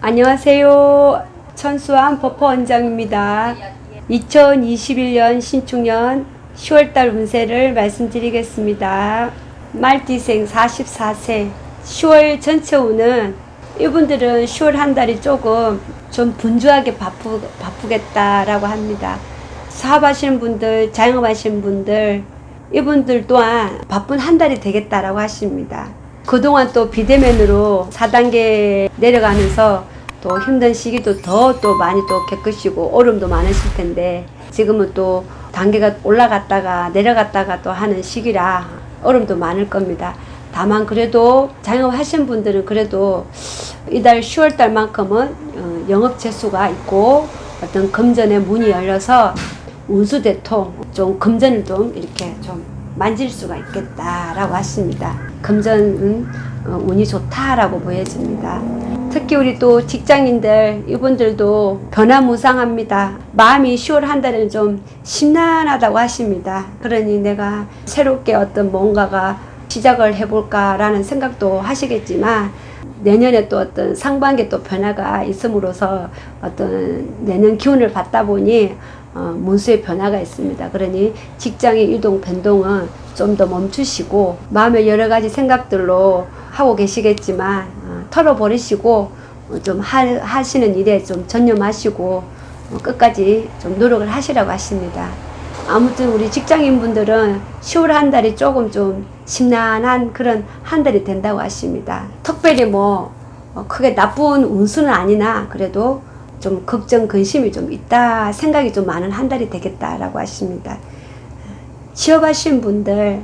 안녕하세요. 천수환 버퍼원장입니다. 2021년 신축년 10월달 운세를 말씀드리겠습니다. 말띠생 44세 10월 전체 운은 이분들은 10월 한 달이 조금 좀 분주하게 바쁘겠다라고 합니다. 사업하시는 분들, 자영업하시는 분들, 이분들 또한 바쁜 한 달이 되겠다라고 하십니다. 그동안 또 비대면으로 4단계 내려가면서 또 힘든 시기도 또 많이 또 겪으시고 어려움도 많으실 텐데, 지금은 또 단계가 올라갔다가 내려갔다가 또 하는 시기라 어려움도 많을 겁니다. 다만 그래도 자영업 하신 분들은 그래도 이달 10월 달만큼은 영업 재수가 있고 어떤 금전의 문이 열려서 운수대통, 좀 금전을 좀 이렇게 좀 만질 수가 있겠다라고 하십니다. 금전은 운이 좋다라고 보여집니다. 특히 우리 또 직장인들, 이분들도 변화무쌍합니다. 마음이 10월 한 달에는 좀 심란하다고 하십니다. 그러니 내가 새롭게 어떤 뭔가가 시작을 해볼까라는 생각도 하시겠지만, 내년에 또 어떤 상반기에 또 변화가 있음으로써 어떤 내년 기운을 받다 보니 문수의 변화가 있습니다. 그러니 직장의 이동 변동은 좀 더 멈추시고 마음의 여러 가지 생각들로 하고 계시겠지만 털어버리시고 좀 하시는 일에 좀 전념하시고 끝까지 좀 노력을 하시라고 하십니다. 아무튼 우리 직장인분들은 10월 한 달이 조금 좀 심란한 그런 한 달이 된다고 하십니다. 특별히 뭐 크게 나쁜 운수는 아니나 그래도 좀 걱정, 근심이 좀 있다, 생각이 좀 많은 한 달이 되겠다라고 하십니다. 취업하신 분들,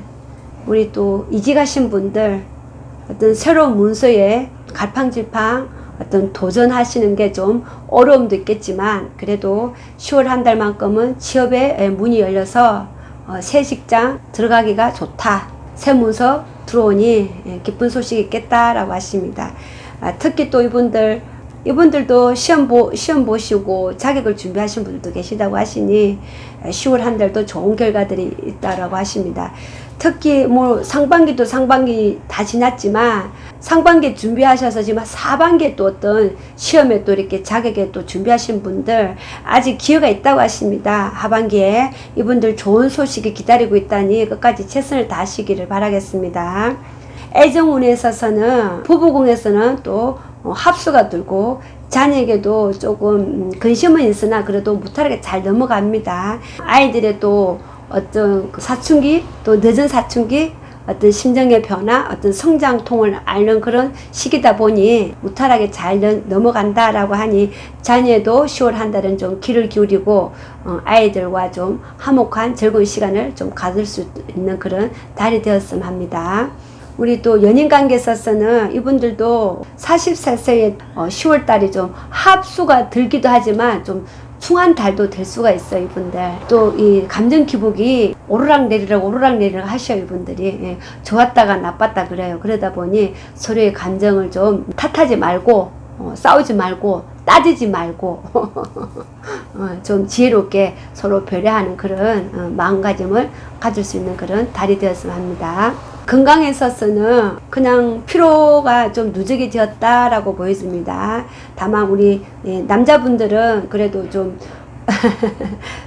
우리 또 이직하신 분들, 어떤 새로운 문서에 갈팡질팡 어떤 도전하시는 게 좀 어려움도 있겠지만, 그래도 10월 한 달만큼은 취업의 문이 열려서 새 직장 들어가기가 좋다, 새 문서 들어오니 기쁜 소식이 있겠다라고 하십니다. 특히 또 이분들도 시험 보시고 자격을 준비하신 분들도 계시다고 하시니 10월 한 달도 좋은 결과들이 있다라고 하십니다. 특히 뭐 상반기 다 지났지만 상반기 준비하셔서 지금 하반기에 또 어떤 시험에 또 이렇게 자격에 또 준비하신 분들 아직 기회가 있다고 하십니다. 하반기에 이분들 좋은 소식이 기다리고 있다니 끝까지 최선을 다하시기를 바라겠습니다. 애정운에 있어서는 부부궁에서는 또 합수가 들고 자녀에게도 조금 근심은 있으나 그래도 무탈하게 잘 넘어갑니다. 아이들의 또 어떤 사춘기, 또 늦은 사춘기, 어떤 심정의 변화, 어떤 성장통을 앓는 그런 시기다 보니 무탈하게 잘 넘어간다라고 하니 자녀도 10월 한 달은 좀 귀를 기울이고 아이들과 좀 화목한 즐거운 시간을 좀 가질 수 있는 그런 달이 되었으면 합니다. 우리 또 연인관계에 있어서는 이분들도 44세의 10월 달이 좀 합수가 들기도 하지만 좀 숭한 달도 될 수가 있어요. 이분들 또 이 감정 기복이 오르락내리락 하셔요. 이분들이 좋았다가 나빴다 그래요. 그러다 보니 서로의 감정을 좀 탓하지 말고 싸우지 말고 따지지 말고 좀 지혜롭게 서로 배려하는 그런 마음가짐을 가질 수 있는 그런 달이 되었으면 합니다. 건강에 있어서는 그냥 피로가 좀 누적이 되었다라고 보여집니다. 다만 우리 남자분들은 그래도 좀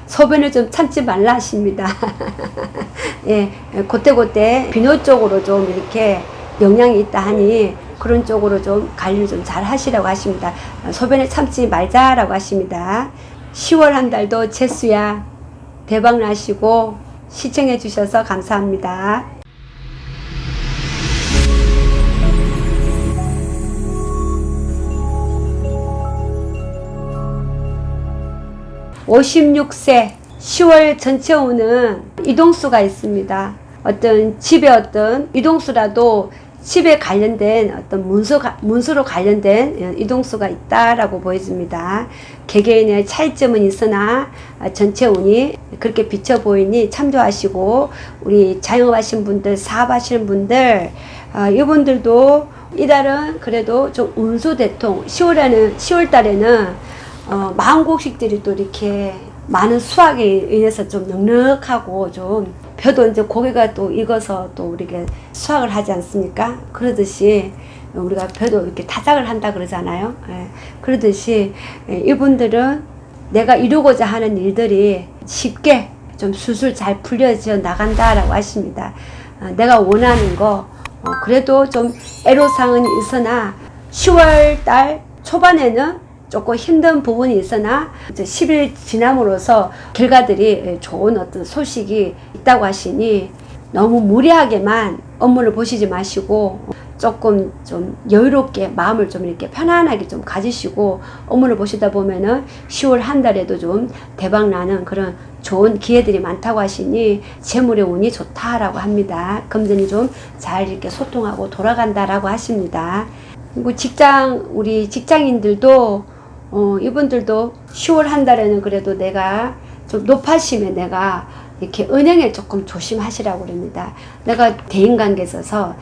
소변을 좀 참지 말라 하십니다. 예, 그때 비뇨 쪽으로 좀 이렇게 영향이 있다 하니 그런 쪽으로 좀 관리를 좀 잘 하시라고 하십니다. 소변을 참지 말자라고 하십니다. 10월 한 달도 재수야 대박 나시고 시청해 주셔서 감사합니다. 56세 10월 전체 운은 이동수가 있습니다. 어떤 집에 어떤 이동수라도 집에 관련된 어떤 문서로 관련된 이동수가 있다라고 보여집니다. 개개인의 차이점은 있으나 전체 운이 그렇게 비쳐 보이니 참조하시고, 우리 자영업하신 분들, 사업하시는 분들, 이분들도 이달은 그래도 좀 운수대통, 10월 달에는 마음곡식들이 또 이렇게 많은 수확에 의해서 좀 넉넉하고 좀 벼도 이제 고개가 또 익어서 또 우리가 수확을 하지 않습니까? 그러듯이 우리가 벼도 이렇게 타작을 한다 그러잖아요. 그러듯이 이분들은 내가 이루고자 하는 일들이 쉽게 좀 술술 잘 풀려져 나간다라고 하십니다. 내가 원하는 거 그래도 좀 애로사항은 있으나 10월 달 초반에는 조금 힘든 부분이 있으나 이제 10일 지남으로써 결과들이 좋은 어떤 소식이 있다고 하시니 너무 무리하게만 업무를 보시지 마시고 조금 좀 여유롭게 마음을 좀 이렇게 편안하게 좀 가지시고 업무를 보시다 보면은 10월 한 달에도 좀 대박 나는 그런 좋은 기회들이 많다고 하시니 재물의 운이 좋다라고 합니다. 금전이 좀 잘 이렇게 소통하고 돌아간다라고 하십니다. 그리고 우리 직장인들도 이분들도 10월 한 달에는 그래도 내가 좀 높아지면 내가 이렇게 은행에 조금 조심하시라고 그럽니다. 내가 대인관계에 있어서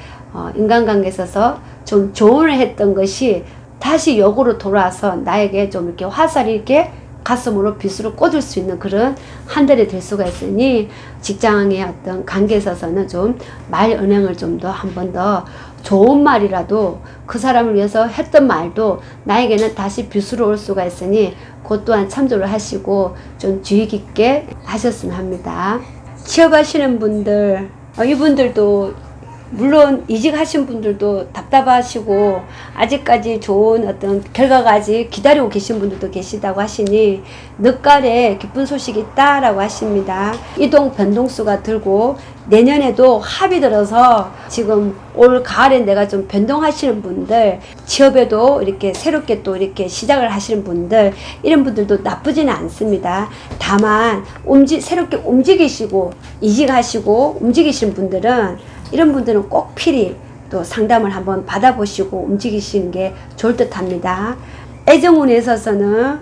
인간관계에 있어서 좀 조언을 했던 것이 다시 역으로 돌아와서 나에게 좀 이렇게 화살이 이렇게 가슴으로 빗으로 꽂을 수 있는 그런 한 달이 될 수가 있으니 직장의 어떤 관계에 있어서는 좀 말 은행을 좀 더 한 번 더 좋은 말이라도 그 사람을 위해서 했던 말도 나에게는 다시 빗으로 올 수가 있으니 그것 또한 참조를 하시고 좀 주의 깊게 하셨으면 합니다. 취업하시는 분들 이분들도 물론 이직하신 분들도 답답하시고 아직까지 좋은 어떤 결과가 아직 기다리고 계신 분들도 계시다고 하시니 늦가을에 기쁜 소식이 있다라고 하십니다. 이동 변동수가 들고 내년에도 합이 들어서 지금 올 가을에 내가 좀 변동하시는 분들 취업에도 이렇게 새롭게 또 이렇게 시작을 하시는 분들 이런 분들도 나쁘지는 않습니다. 다만 새롭게 움직이시고 이직하시고 움직이시는 분들은 이런 분들은 꼭 필히 또 상담을 한번 받아보시고 움직이시는 게 좋을 듯 합니다. 애정운에 있어서는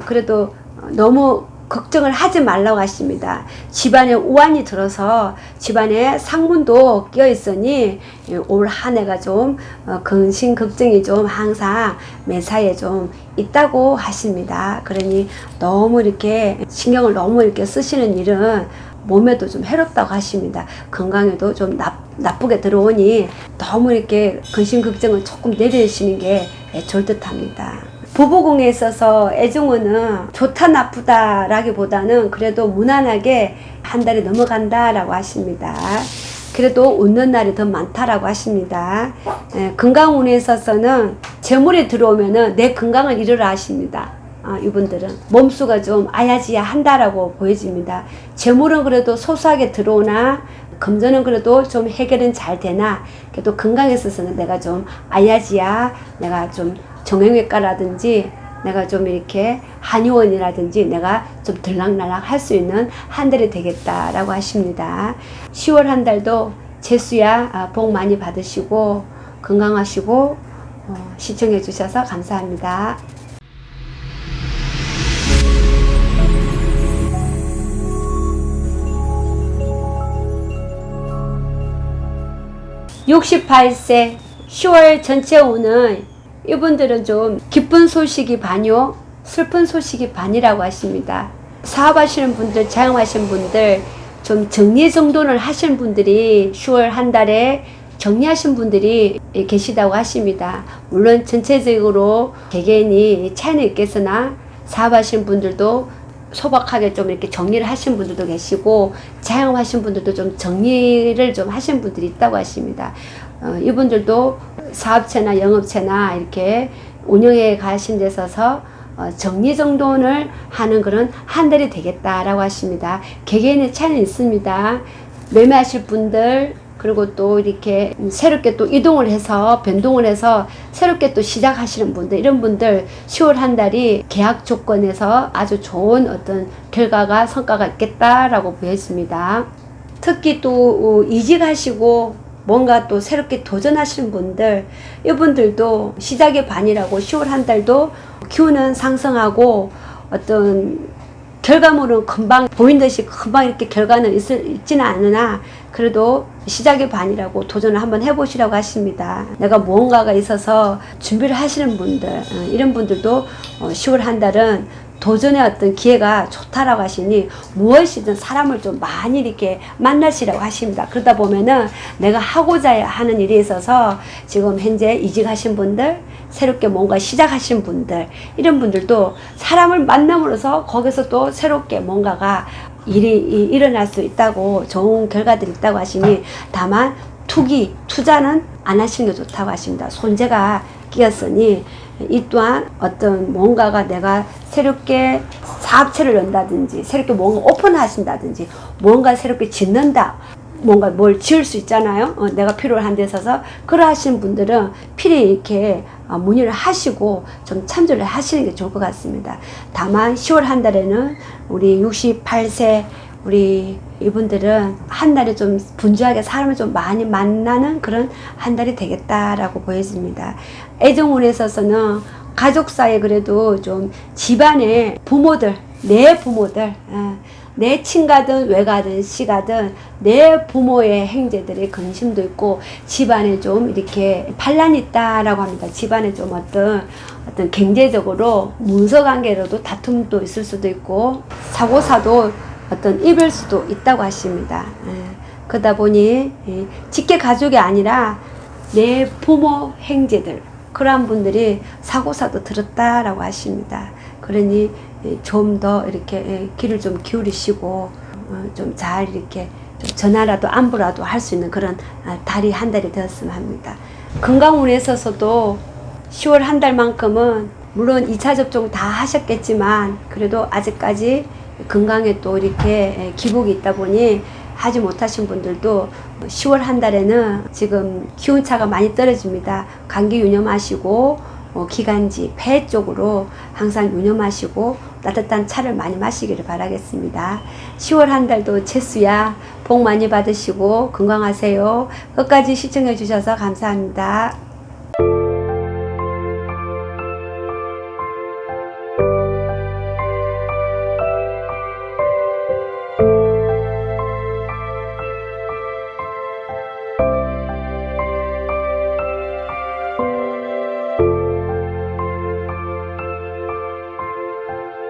그래도 너무 걱정을 하지 말라고 하십니다. 집안에 우환이 들어서 집안에 상문도 끼어 있으니 올 한 해가 좀 근심 걱정이 좀 항상 매사에 좀 있다고 하십니다. 그러니 너무 이렇게 신경을 너무 이렇게 쓰시는 일은 몸에도 좀 해롭다고 하십니다. 건강에도 좀 나쁘게 들어오니 너무 이렇게 근심 걱정을 조금 내려주시는 게 좋을 듯 합니다. 부부궁에 있어서 애정운은 좋다 나쁘다 라기보다는 그래도 무난하게 한 달이 넘어간다라고 하십니다. 그래도 웃는 날이 더 많다라고 하십니다. 건강운에 있어서는 재물이 들어오면은 내 건강을 잃으라 하십니다. 이분들은 몸수가 좀 아야지야 한다라고 보여집니다. 재물은 그래도 소소하게 들어오나 금전은 그래도 좀 해결은 잘 되나 그래도 건강에 있어서는 내가 좀 아야지야 내가 좀 정형외과라든지 내가 좀 이렇게 한의원이라든지 내가 좀 들락날락 할 수 있는 한 달이 되겠다라고 하십니다. 10월 한 달도 재수야 복 많이 받으시고 건강하시고 시청해 주셔서 감사합니다. 68세 10월 전체 운은 이분들은 좀 기쁜 소식이 반요 슬픈 소식이 반이라고 하십니다. 사업하시는 분들 자영하시는 분들 좀 정리정돈을 하시는 분들이 10월 한 달에 정리하신 분들이 계시다고 하십니다. 물론 전체적으로 개개인이 차이는 있겠으나 사업하시는 분들도 소박하게 좀 이렇게 정리를 하신 분들도 계시고 자영하신 분들도 좀 정리를 좀 하신 분들이 있다고 하십니다. 이분들도 사업체나 영업체나 이렇게 운영에 가신 데 있어서 정리정돈을 하는 그런 한 달이 되겠다라고 하십니다. 개개인의 차이는 있습니다. 매매하실 분들 그리고 또 이렇게 새롭게 또 이동을 해서 변동을 해서 새롭게 또 시작하시는 분들 이런 분들 10월 한 달이 계약 조건에서 아주 좋은 어떤 결과가 성과가 있겠다라고 보여집니다. 특히 또 이직하시고 뭔가 또 새롭게 도전하시는 분들 이분들도 시작의 반이라고 10월 한 달도 기운은 상승하고 어떤 결과물은 금방 보인 듯이 금방 이렇게 결과는 있지는 않으나 그래도 시작의 반이라고 도전을 한번 해보시라고 하십니다. 내가 무언가가 있어서 준비를 하시는 분들 이런 분들도 10월 한 달은 도전의 어떤 기회가 좋다라고 하시니 무엇이든 사람을 좀 많이 이렇게 만나시라고 하십니다. 그러다 보면은 내가 하고자 하는 일에 있어서 지금 현재 이직하신 분들, 새롭게 뭔가 시작하신 분들, 이런 분들도 사람을 만남으로써 거기서 또 새롭게 뭔가가 일이 일어날 수 있다고, 좋은 결과들이 있다고 하시니, 다만 투자는 안 하시는 게 좋다고 하십니다. 손재가 끼었으니 이 또한 어떤 뭔가가 내가 새롭게 사업체를 연다든지 새롭게 뭔가 오픈하신다든지 뭔가 새롭게 짓는다, 뭔가 뭘 지을 수 있잖아요. 내가 필요한 데 있어서 그러하신 분들은 필히 이렇게 문의를 하시고 좀 참조를 하시는 게 좋을 것 같습니다. 다만 10월 한 달에는 우리 68세 우리 이분들은 한 달에 좀 분주하게 사람을 좀 많이 만나는 그런 한 달이 되겠다라고 보여집니다. 애정운에 있어서는 가족 사이에 그래도 좀 집안의 부모들, 내 부모들, 내 친가든 외가든 시가든 내 부모의 행제들의 근심도 있고 집안에 좀 이렇게 반란이 있다라고 합니다. 집안에 좀 어떤 경제적으로 문서 관계로도 다툼도 있을 수도 있고 사고사도 어떤 이별수도 있다고 하십니다. 그러다 보니 직계 가족이 아니라 내 부모 행제들, 그러한 분들이 사고사도 들었다라고 하십니다. 그러니 좀 더 이렇게 귀를 좀 기울이시고 좀 잘 이렇게 좀 전화라도 안부라도 할 수 있는 그런 달이 한 달이 되었으면 합니다. 건강운에 있어서도 10월 한 달만큼은 물론 2차 접종 다 하셨겠지만 그래도 아직까지 건강에 또 이렇게 기복이 있다 보니 하지 못하신 분들도 10월 한 달에는 지금 기온차가 많이 떨어집니다. 감기 유념하시고 기관지, 폐 쪽으로 항상 유념하시고 따뜻한 차를 많이 마시기를 바라겠습니다. 10월 한 달도 채수야 복 많이 받으시고 건강하세요. 끝까지 시청해 주셔서 감사합니다.